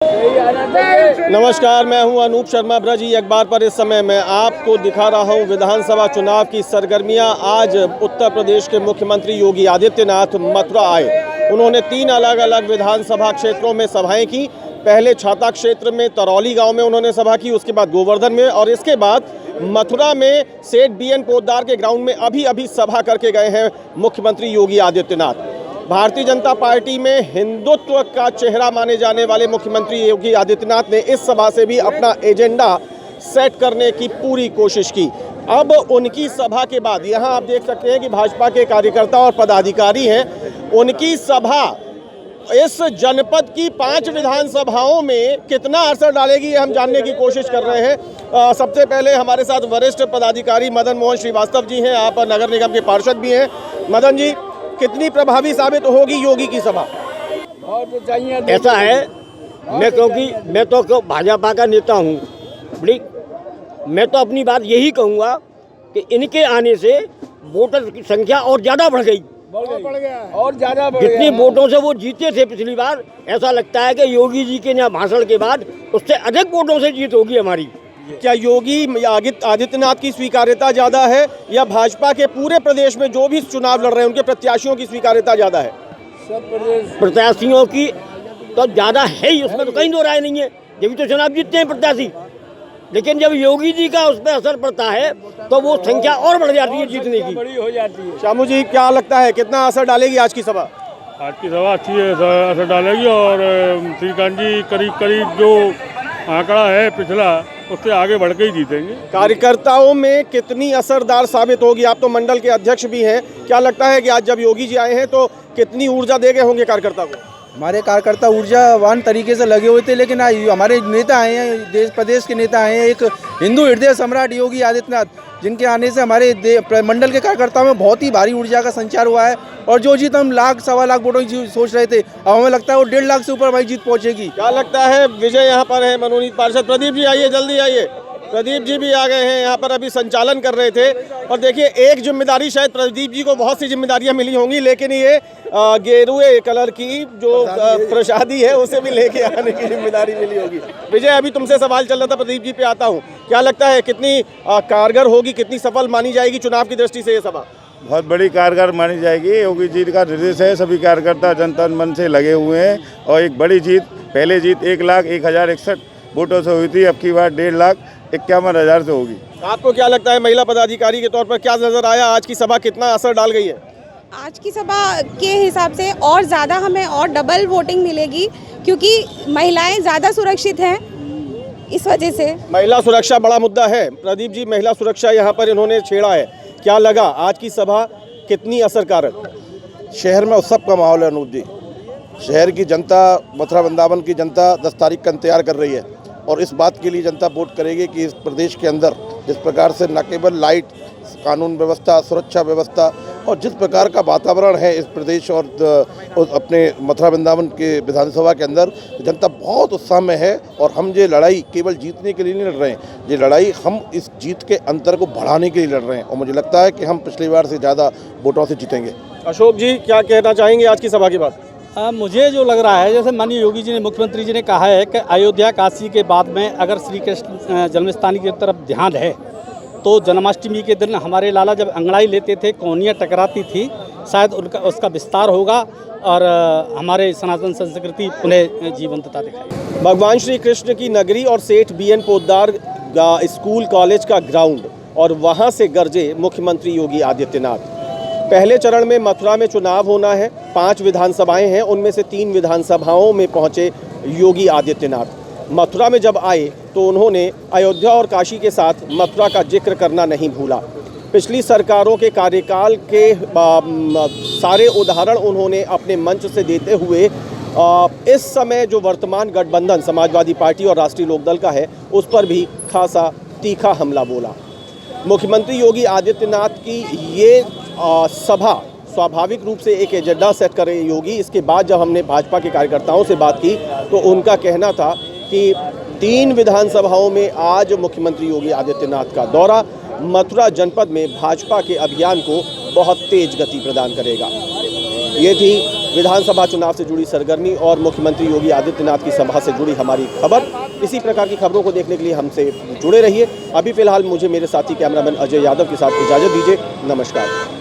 नमस्कार, मैं हूं अनूप शर्मा ब्रजी अखबार पर। इस समय मैं आपको दिखा रहा हूं विधानसभा चुनाव की सरगर्मियां। आज उत्तर प्रदेश के मुख्यमंत्री योगी आदित्यनाथ मथुरा आए। उन्होंने 3 अलग अलग विधानसभा क्षेत्रों में सभाएं की। पहले छाता क्षेत्र में तरौली गांव में उन्होंने सभा की, उसके बाद गोवर्धन में और इसके बाद मथुरा में सेठ BN पोद्दार के ग्राउंड में अभी सभा करके गए हैं मुख्यमंत्री योगी आदित्यनाथ। भारतीय जनता पार्टी में हिंदुत्व का चेहरा माने जाने वाले मुख्यमंत्री योगी आदित्यनाथ ने इस सभा से भी अपना एजेंडा सेट करने की पूरी कोशिश की। अब उनकी सभा के बाद यहाँ आप देख सकते हैं कि भाजपा के कार्यकर्ता और पदाधिकारी हैं। उनकी सभा इस जनपद की 5 विधानसभाओं में कितना असर डालेगी, ये हम जानने की कोशिश कर रहे हैं। सबसे पहले हमारे साथ वरिष्ठ पदाधिकारी मदन मोहन श्रीवास्तव जी हैं। आप नगर निगम के पार्षद भी हैं। मदन जी, कितनी प्रभावी साबित होगी योगी की सभा? ऐसा है, मैं तो भाजपा का नेता हूँ। मैं तो अपनी बात यही कहूँगा कि इनके आने से वोटर की संख्या और ज़्यादा बढ़ गई और ज़्यादा जितनी वोटों से वो जीते थे पिछली बार, ऐसा लगता है कि योगी जी के यहाँ भाषण के बाद उससे अधिक वोटों से जीत होगी हमारी। क्या योगी आदित्यनाथ की स्वीकार्यता ज़्यादा है या भाजपा के पूरे प्रदेश में जो भी चुनाव लड़ रहे हैं उनके प्रत्याशियों की स्वीकार्यता ज़्यादा है? सब प्रत्याशियों की तो ज़्यादा है ही, उसमें तो कहीं दो राय नहीं है। जब तो चुनाव जीतते हैं प्रत्याशी, लेकिन जब योगी जी का उस पर असर पड़ता है तो वो संख्या और बढ़ जाती है, जीतने की बड़ी हो जाती है। शामू जी, क्या लगता है कितना असर डालेगी आज की सभा? आज की सभा अच्छी असर डालेगी और श्रीकांत जी करीब जो आंकड़ा है पिछला, उससे आगे बढ़ के ही जीतेंगे। कार्यकर्ताओं में कितनी असरदार साबित होगी? आप तो मंडल के अध्यक्ष भी हैं। क्या लगता है कि आज जब योगी जी आए हैं तो कितनी ऊर्जा दे गए होंगे कार्यकर्ता को? हमारे कार्यकर्ता ऊर्जावान तरीके से लगे हुए थे, लेकिन हमारे नेता आए हैं, देश प्रदेश के नेता आए हैं, एक हिंदू हृदय सम्राट योगी आदित्यनाथ, जिनके आने से हमारे मंडल के कार्यकर्ताओं में बहुत ही भारी ऊर्जा का संचार हुआ है। और जो जीत हम 1.25 लाख वोटों की सोच रहे थे, अब हमें लगता है वो 1.5 लाख से ऊपर भाई जीत पहुंचेगी। क्या लगता है? विजय यहाँ पर है, मनोनीत पार्षद प्रदीप जी आइए, जल्दी आइए। प्रदीप जी भी आ गए हैं, यहाँ पर अभी संचालन कर रहे थे। और देखिए, एक जिम्मेदारी, शायद प्रदीप जी को बहुत सी जिम्मेदारियां मिली होंगी, लेकिन ये गेरुए कलर की जो प्रसादी है उसे भी लेके आने की जिम्मेदारी मिली होगी। विजय, अभी तुमसे सवाल चल रहा था, प्रदीप जी पे आता हूँ। क्या लगता है कितनी कारगर होगी, कितनी सफल मानी जाएगी चुनाव की दृष्टि से ये सभा? बहुत बड़ी कारगर मानी जाएगी। योगी जी का निर्देश है, सभी कार्यकर्ता जनतन मन से लगे हुए हैं और एक बड़ी जीत, पहले जीत 1,01,061 वोटों से हुई थी, अब की बार 1,51,000 से होगी। आपको क्या लगता है, महिला पदाधिकारी के तौर पर क्या नजर आया? आज की सभा कितना असर डाल गई है? आज की सभा के हिसाब से और ज़्यादा हमें और डबल वोटिंग मिलेगी, क्योंकि महिलाएं ज़्यादा सुरक्षित हैं। इस वजह से महिला सुरक्षा बड़ा मुद्दा है। प्रदीप जी, महिला सुरक्षा यहाँ पर इन्होंने छेड़ा है। क्या लगा आज की सभा कितनी असरकारक? शहर में उत्सव का माहौल है अनूप जी। शहर की जनता, मथुरा वृंदावन की जनता 10 तारीख का इंतजार कर रही है और इस बात के लिए जनता वोट करेगी कि इस प्रदेश के अंदर जिस प्रकार से न केवल लाइट, कानून व्यवस्था, सुरक्षा व्यवस्था और जिस प्रकार का वातावरण है इस प्रदेश और अपने मथुरा वृंदावन के विधानसभा के अंदर, जनता बहुत उत्साह में है। और हम ये लड़ाई केवल जीतने के लिए नहीं लड़ रहे हैं, ये लड़ाई हम इस जीत के अंतर को बढ़ाने के लिए लड़ रहे हैं और मुझे लगता है कि हम पिछली बार से ज़्यादा वोटों से जीतेंगे। अशोक जी, क्या कहना चाहेंगे आज की सभा के बाद? मुझे जो लग रहा है, जैसे माननीय योगी जी ने, मुख्यमंत्री जी ने कहा है कि अयोध्या काशी के बाद में अगर श्री कृष्ण जन्मस्थान की तरफ ध्यान है तो जन्माष्टमी के दिन हमारे लाला जब अंगड़ाई लेते थे, कौनियाँ टकराती थी, शायद उसका विस्तार होगा और हमारे सनातन संस्कृति पुनः जीवंतता दिखाएगी। भगवान श्री कृष्ण की नगरी और सेठ BN पोद्दार स्कूल कॉलेज का ग्राउंड, और वहाँ से गरजे मुख्यमंत्री योगी आदित्यनाथ। पहले चरण में मथुरा में चुनाव होना है। 5 विधानसभाएं हैं, उनमें से 3 विधानसभाओं में पहुंचे योगी आदित्यनाथ। मथुरा में जब आए तो उन्होंने अयोध्या और काशी के साथ मथुरा का जिक्र करना नहीं भूला। पिछली सरकारों के कार्यकाल के सारे उदाहरण उन्होंने अपने मंच से देते हुए इस समय जो वर्तमान गठबंधन समाजवादी पार्टी और राष्ट्रीय लोकदल का है उस पर भी खासा तीखा हमला बोला। मुख्यमंत्री योगी आदित्यनाथ की ये सभा स्वाभाविक रूप से एक एजेंडा सेट कर रहे योगी। इसके बाद जब हमने भाजपा के कार्यकर्ताओं से बात की तो उनका कहना था कि 3 विधानसभाओं में आज मुख्यमंत्री योगी आदित्यनाथ का दौरा मथुरा जनपद में भाजपा के अभियान को बहुत तेज गति प्रदान करेगा। ये थी विधानसभा चुनाव से जुड़ी सरगर्मी और मुख्यमंत्री योगी आदित्यनाथ की सभा से जुड़ी हमारी खबर। इसी प्रकार की खबरों को देखने के लिए हमसे जुड़े रहिए। अभी फिलहाल मुझे मेरे साथी कैमरामैन अजय यादव के साथ इजाज़त दीजिए। नमस्कार।